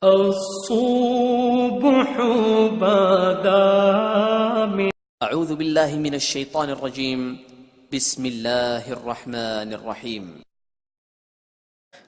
الصبح بدا من اعوذ باللہ من الشیطان الرجیم بسم اللہ الرحمن الرحیم۔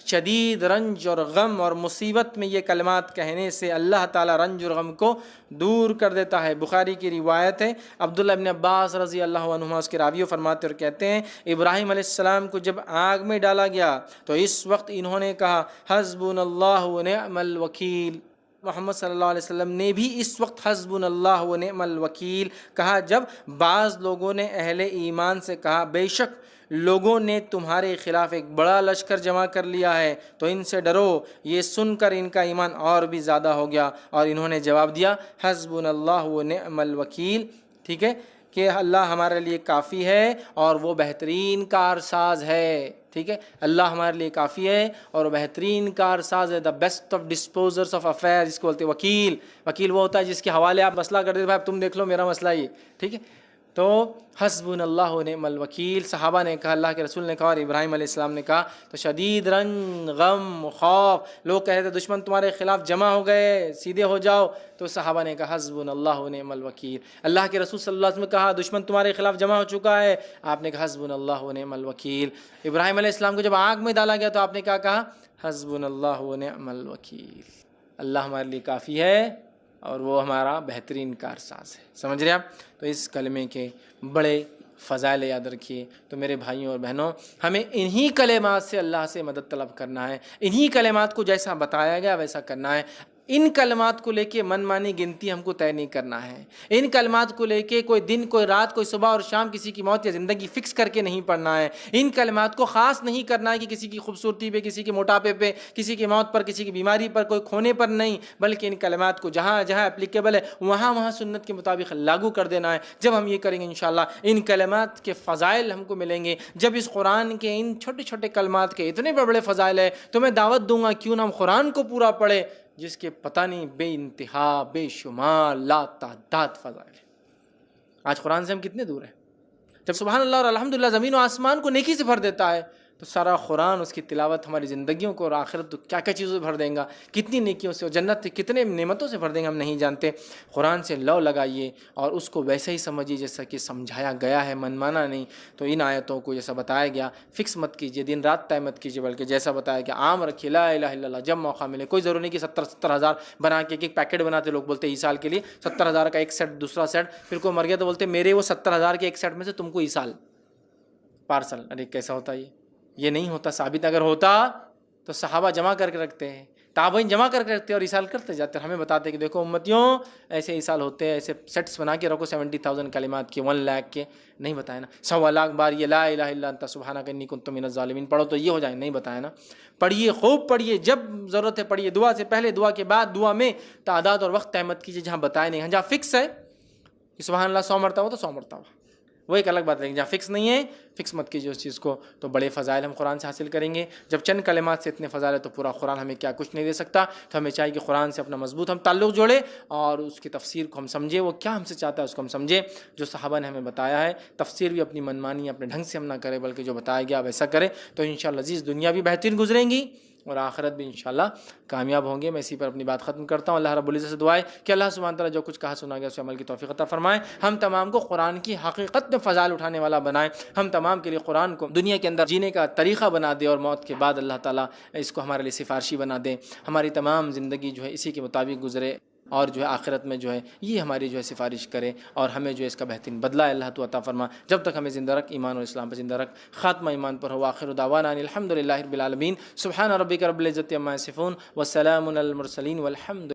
شدید رنج اور غم اور مصیبت میں یہ کلمات کہنے سے اللہ تعالیٰ رنج اور غم کو دور کر دیتا ہے۔ بخاری کی روایت ہے، عبداللہ ابن عباس رضی اللہ عنہما اس کے راوی فرماتے اور کہتے ہیں، ابراہیم علیہ السلام کو جب آگ میں ڈالا گیا تو اس وقت انہوں نے کہا حسبنا اللہ و نعم الوکیل۔ محمد صلی اللہ علیہ وسلم نے بھی اس وقت حسبنا اللہ و نعم الوکیل کہا جب بعض لوگوں نے اہل ایمان سے کہا بے شک لوگوں نے تمہارے خلاف ایک بڑا لشکر جمع کر لیا ہے تو ان سے ڈرو۔ یہ سن کر ان کا ایمان اور بھی زیادہ ہو گیا اور انہوں نے جواب دیا حسبنا اللہ و نعم الوکیل، ٹھیک ہے، کہ اللہ ہمارے لیے کافی ہے اور وہ بہترین کارساز ہے، ٹھیک ہے، اللہ ہمارے لیے کافی ہے اور وہ بہترین کارساز ہے، the best of disposers of affair, جس کو بولتے ہیں وکیل۔ وکیل وہ ہوتا ہے جس کے حوالے آپ مسئلہ کر دیتے بھائی تم دیکھ لو میرا مسئلہ یہ، ٹھیک ہے۔ تو حسبنا اللہ و نعم الوکیل، صحابہ نے کہا، اللہ کے رسول نے کہا اور ابراہیم علیہ السلام نے کہا تو شدید رنج، غم، خوف، لوگ کہتے تھے دشمن تمہارے خلاف جمع ہو گئے سیدھے ہو جاؤ، تو صحابہ نے کہا حسبنا اللہ و نعم الوکیل۔ اللہ کے رسول صلی اللہ علیہ وسلم نے کہا دشمن تمہارے خلاف جمع ہو چکا ہے، آپ نے کہا حسبنا اللہ و نعم الوکیل۔ ابراہیم علیہ السلام کو جب آگ میں ڈالا گیا تو آپ نے کیا کہا حسبنا اللہ و نعم الوکیل، اللہ ہمارے لیے کافی ہے اور وہ ہمارا بہترین کارساز ہے۔ سمجھ رہے آپ؟ تو اس کلمے کے بڑے فضائل یاد رکھیے۔ تو میرے بھائیوں اور بہنوں، ہمیں انہی کلمات سے اللہ سے مدد طلب کرنا ہے، انہی کلمات کو جیسا بتایا گیا ویسا کرنا ہے۔ ان کلمات کو لے کے من مانی گنتی ہم کو طے نہیں کرنا ہے، ان کلمات کو لے کے کوئی دن کوئی رات کوئی صبح اور شام کسی کی موت یا زندگی فکس کر کے نہیں پڑھنا ہے، ان کلمات کو خاص نہیں کرنا ہے کہ کسی کی خوبصورتی پہ، کسی کے موٹاپے پہ، کسی کی موت پر، کسی کی بیماری پر، کوئی کھونے پر نہیں، بلکہ ان کلمات کو جہاں جہاں اپلیکیبل ہے وہاں سنت کے مطابق لاگو کر دینا ہے۔ جب ہم یہ کریں گے انشاءاللہ ان کلمات کے فضائل ہم کو ملیں گے۔ جب اس قرآن کے ان چھوٹے چھوٹے کلمات کے اتنے بڑے بڑے فضائل ہیں تو میں دعوت دوں گا کیوں نہ ہم قرآن کو پورا پڑھیں، جس کے پتہ نہیں بے انتہا بے شمار لا تعداد فضائل ہیں۔ آج قرآن سے ہم کتنے دور ہیں؟ جب سبحان اللہ اور الحمدللہ زمین و آسمان کو نیکی سے بھر دیتا ہے تو سارا قرآن اس کی تلاوت ہماری زندگیوں کو اور آخرت تو کیا کیا چیزوں سے بھر دیں گا، کتنی نیکیوں سے اور جنت سے کتنے نعمتوں سے بھر دیں گا ہم نہیں جانتے۔ قرآن سے لو لگائیے اور اس کو ویسے ہی سمجھیے جیسا کہ سمجھایا گیا ہے، من مانا نہیں۔ تو ان آیتوں کو جیسا بتایا گیا فکس مت کیجیے، دن رات طے مت کیجیے، بلکہ جیسا بتایا کہ عام رکھیے لا الہ الا اللہ، جب موقع ملے۔ کوئی ضروری نہیں کہ 70,000 بنا کے ایک پیکٹ بناتے لوگ بولتے ایسال کے لیے 70,000 کا ایک سیٹ، دوسرا سیٹ، پھر کوئی مر گیا تو بولتے میرے وہ 70,000 کے ایک سیٹ میں سے تم کو ایسال پارسل۔ ارے کیسا ہوتا یہ نہیں ہوتا۔ ثابت اگر ہوتا تو صحابہ جمع کر کے رکھتے ہیں، تابعین جمع کر کے رکھتے اور ایصال کرتے جاتے، ہمیں بتاتے کہ دیکھو امتیوں ایسے ایصال ہوتے ہیں، ایسے سیٹس بنا کے رکھو 70,000 کلمات کے، 1 لاکھ کے نہیں بتایا نا۔ 1.25 بار یہ لا الہ الا انت سبحانک انی کنت من الظالمین پڑھو تو یہ ہو جائے، نہیں بتایا نا۔ پڑھیے، خوب پڑھیے، جب ضرورت ہے پڑھیے، دعا سے پہلے، دعا کے بعد، دعا میں تعداد اور وقت طے مت کیجیے جہاں بتایا نہیں، جہاں فکس ہے کہ سبحان اللہ 100 مرتبہ تو 100 مرتبہ، وہ ایک الگ بات، لیکن جہاں فکس نہیں ہے فکس مت کیجیے اس چیز کو۔ تو بڑے فضائل ہم قرآن سے حاصل کریں گے۔ جب چند کلمات سے اتنے فضائل ہے تو پورا قرآن ہمیں کیا کچھ نہیں دے سکتا۔ تو ہمیں چاہیے کہ قرآن سے اپنا مضبوط ہم تعلق جوڑیں اور اس کی تفسیر کو ہم سمجھیں، وہ کیا ہم سے چاہتا ہے اس کو ہم سمجھیں، جو صحابہ نے ہمیں بتایا ہے۔ تفسیر بھی اپنی منمانی اپنے ڈھنگ سے ہم نہ کریں، بلکہ جو بتایا گیا ویسا کریں، تو انشاءاللہ عزیز دنیا بھی بہترین گزریں گی اور آخرت بھی انشاءاللہ کامیاب ہوں گے۔ میں اسی پر اپنی بات ختم کرتا ہوں۔ اللہ رب العزت سے دعا ہے کہ اللہ سبحانہ تعالیٰ جو کچھ کہا سنا گیا اس عمل کی توفیق عطا فرمائے، ہم تمام کو قرآن کی حقیقت میں فضائل اٹھانے والا بنائے، ہم تمام کے لیے قرآن کو دنیا کے اندر جینے کا طریقہ بنا دے اور موت کے بعد اللہ تعالیٰ اس کو ہمارے لیے سفارشی بنا دے، ہماری تمام زندگی جو ہے اسی کے مطابق گزرے اور جو ہے آخرت میں جو ہے یہ ہماری جو ہے سفارش کرے اور ہمیں جو ہے اس کا بہترین بدلہ اللہ تو عطا فرما۔ جب تک ہمیں زندہ رکھ، ایمان اور اسلام پر زندہ رکھ، خاتمہ ایمان پر ہو۔ آخر دعوانا الحمدللہ رب العالمین، سبحان ربک رب العزت عما یصفون وسلام علی المرسلین والحمد